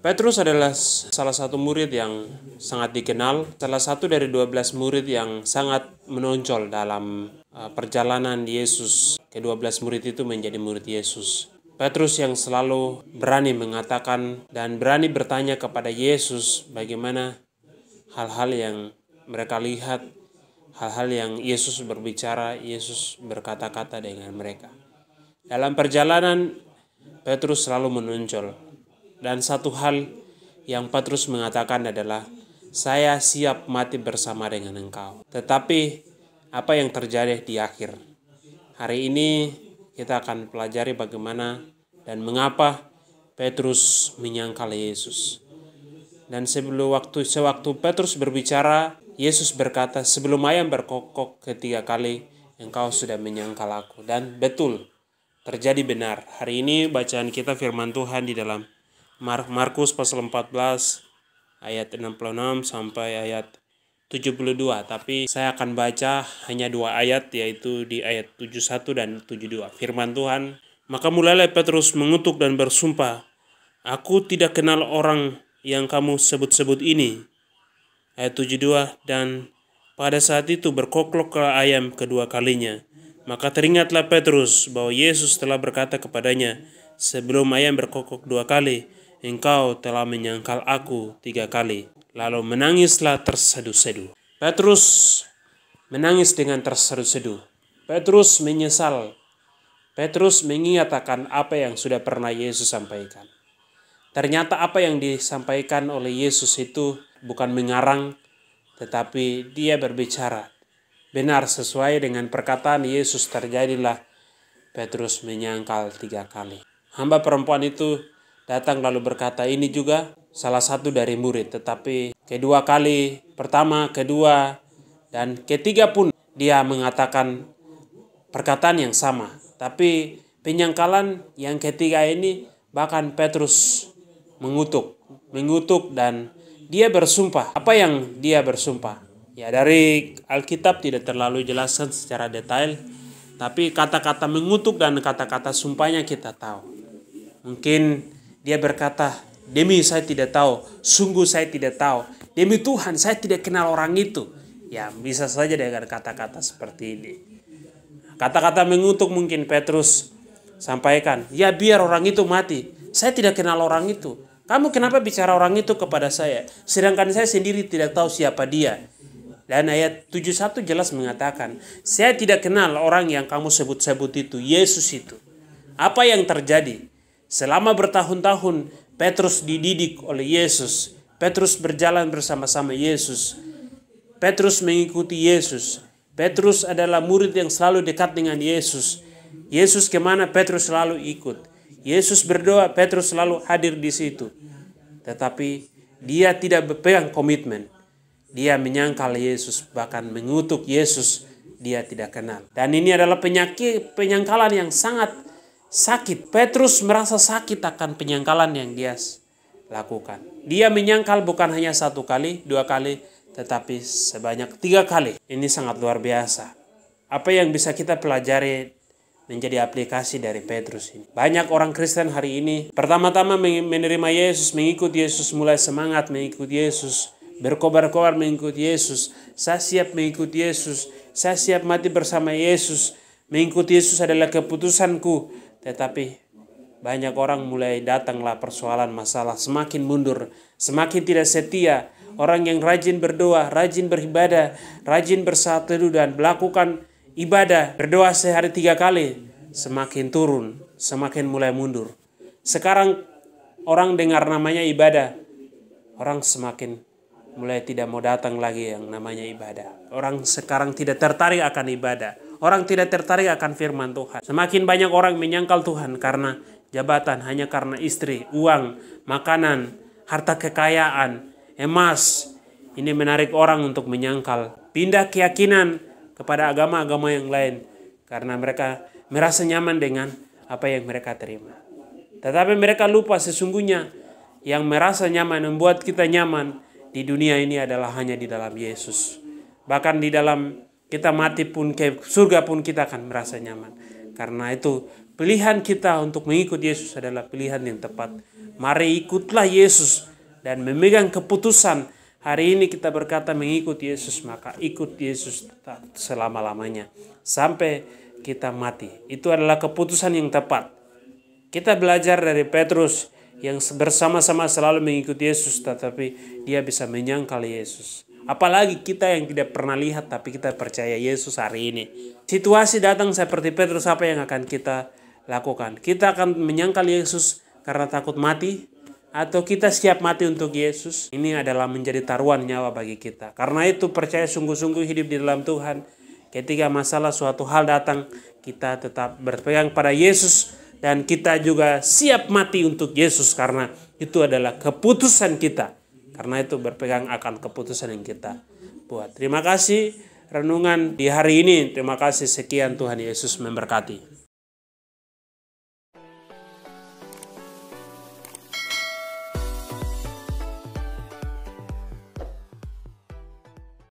Petrus adalah salah satu murid yang sangat dikenal, salah satu dari 12 murid yang sangat menonjol dalam perjalanan Yesus. Ke-12 murid itu menjadi murid Yesus. Petrus yang selalu berani mengatakan dan berani bertanya kepada Yesus bagaimana hal-hal yang mereka lihat, hal-hal yang Yesus berbicara, Yesus berkata-kata dengan mereka. Dalam perjalanan, Petrus selalu menonjol. Dan satu hal yang Petrus mengatakan adalah, saya siap mati bersama dengan engkau. Tetapi apa yang terjadi di akhir? Hari ini kita akan pelajari bagaimana dan mengapa Petrus menyangkal Yesus. Dan sewaktu Petrus berbicara, Yesus berkata, sebelum ayam berkokok 3 kali, engkau sudah menyangkal aku. Dan betul, terjadi benar. Hari ini bacaan kita firman Tuhan di dalam Markus pasal 14 ayat 66 sampai ayat 72. Tapi saya akan baca hanya 2 ayat, yaitu di ayat 71 dan 72. Firman Tuhan, maka mulailah Petrus mengutuk dan bersumpah, aku tidak kenal orang yang kamu sebut-sebut ini. Ayat 72, dan pada saat itu berkokloklah ayam kedua kalinya. Maka teringatlah Petrus bahwa Yesus telah berkata kepadanya, sebelum ayam berkokok 2 kali, engkau telah menyangkal aku 3 kali. Lalu menangislah terseduh-seduh. Petrus menangis dengan terseduh-seduh. Petrus menyesal. Petrus mengingat akan apa yang sudah pernah Yesus sampaikan. Ternyata apa yang disampaikan oleh Yesus itu bukan mengarang, tetapi dia berbicara. Benar sesuai dengan perkataan Yesus terjadilah Petrus menyangkal 3 kali. Hamba perempuan itu datang lalu berkata, ini juga salah satu dari murid. Tetapi kedua kali, pertama, kedua, dan ketiga pun dia mengatakan perkataan yang sama. Tapi penyangkalan yang ketiga ini bahkan Petrus mengutuk dan dia bersumpah. Apa yang dia bersumpah? Ya, dari Alkitab tidak terlalu jelaskan secara detail. Tapi kata-kata mengutuk dan kata-kata sumpahnya kita tahu. Mungkin dia berkata, demi saya tidak tahu, sungguh saya tidak tahu, demi Tuhan saya tidak kenal orang itu. Ya, bisa saja dengan kata-kata seperti ini. Kata-kata mengutuk mungkin Petrus sampaikan, ya biar orang itu mati, saya tidak kenal orang itu. Kamu kenapa bicara orang itu kepada saya, sedangkan saya sendiri tidak tahu siapa dia. Dan ayat 71 jelas mengatakan, saya tidak kenal orang yang kamu sebut-sebut itu, Yesus itu. Apa yang terjadi? Selama bertahun-tahun Petrus dididik oleh Yesus. Petrus berjalan bersama-sama Yesus. Petrus mengikuti Yesus. Petrus adalah murid yang selalu dekat dengan Yesus. Yesus kemana Petrus selalu ikut. Yesus berdoa, Petrus selalu hadir di situ. Tetapi dia tidak berpegang komitmen. Dia menyangkal Yesus, bahkan mengutuk Yesus dia tidak kenal. Dan ini adalah penyangkalan yang sangat sakit. Petrus merasa sakit akan penyangkalan yang dia lakukan. Dia menyangkal bukan hanya 1 kali, 2 kali, tetapi sebanyak 3 kali. Ini sangat luar biasa. Apa yang bisa kita pelajari menjadi aplikasi dari Petrus ini? Banyak orang Kristen hari ini pertama-tama menerima Yesus, mengikuti Yesus, mulai semangat mengikuti Yesus, berkobar-kobar mengikuti Yesus. Saya siap mengikuti Yesus, saya siap mati bersama Yesus, mengikuti Yesus adalah keputusanku. Tetapi banyak orang mulai datanglah persoalan masalah, semakin mundur, semakin tidak setia. Orang yang rajin berdoa, rajin beribadah, rajin bersaat teduh dan melakukan ibadah, berdoa sehari 3 kali, semakin turun, semakin mulai mundur. Sekarang orang dengar namanya ibadah, orang semakin mulai tidak mau datang lagi yang namanya ibadah. Orang sekarang tidak tertarik akan ibadah. Orang tidak tertarik akan firman Tuhan. Semakin banyak orang menyangkal Tuhan karena jabatan, hanya karena istri, uang, makanan, harta kekayaan, emas. Ini menarik orang untuk menyangkal. Pindah keyakinan kepada agama-agama yang lain. Karena mereka merasa nyaman dengan apa yang mereka terima. Tetapi mereka lupa sesungguhnya yang merasa nyaman, membuat kita nyaman di dunia ini adalah hanya di dalam Yesus. Bahkan di dalam kita mati pun, ke surga pun kita akan merasa nyaman. Karena itu pilihan kita untuk mengikut Yesus adalah pilihan yang tepat. Mari ikutlah Yesus dan memegang keputusan. Hari ini kita berkata mengikut Yesus, maka ikut Yesus tetap selama-lamanya sampai kita mati. Itu adalah keputusan yang tepat. Kita belajar dari Petrus yang bersama-sama selalu mengikuti Yesus, tetapi dia bisa menyangkal Yesus. Apalagi kita yang tidak pernah lihat tapi kita percaya Yesus hari ini. Situasi datang seperti Petrus, apa yang akan kita lakukan? Kita akan menyangkal Yesus karena takut mati, atau kita siap mati untuk Yesus? Ini adalah menjadi taruhan nyawa bagi kita. Karena itu percaya sungguh-sungguh hidup di dalam Tuhan. Ketika masalah suatu hal datang, kita tetap berpegang pada Yesus dan kita juga siap mati untuk Yesus karena itu adalah keputusan kita. Karena itu berpegang akan keputusan yang kita buat. Terima kasih renungan di hari ini. Terima kasih, sekian, Tuhan Yesus memberkati.